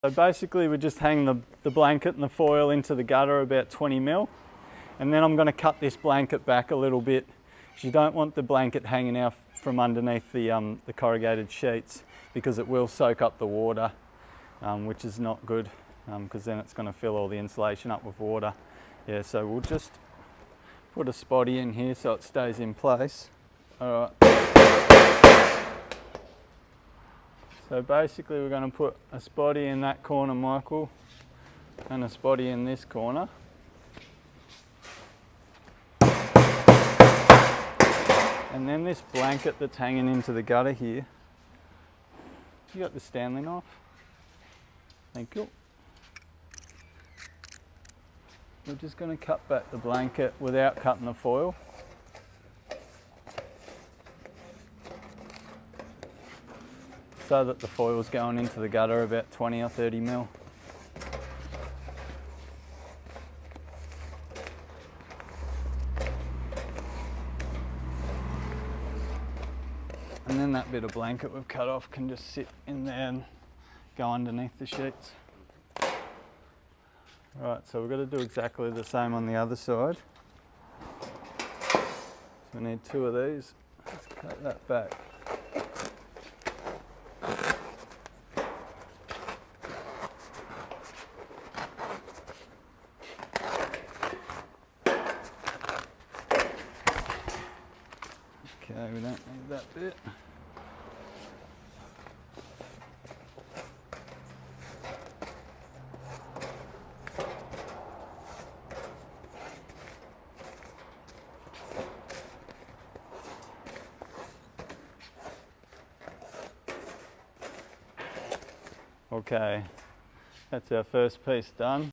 So basically we just hang the blanket and the foil into the gutter about 20 mil, and then I'm going to cut this blanket back a little bit. You don't want the blanket hanging out from underneath the corrugated sheets, because it will soak up the water, which is not good, because then it's going to fill all the insulation up with water. Yeah, so we'll just put a spotty in here so it stays in place. All right. So basically we're going to put a spotty in that corner, Michael, and a spotty in this corner. And then this blanket that's hanging into the gutter here. You got the Stanley knife? Thank you. We're just going to cut back the blanket without cutting the foil. So that the foil's going into the gutter about 20 or 30 mil. And then that bit of blanket we've cut off can just sit in there and go underneath the sheets. Right, so we've got to do exactly the same on the other side. So we need 2 of these. Let's cut that back. Okay, we don't need that bit. Okay, that's our first piece done.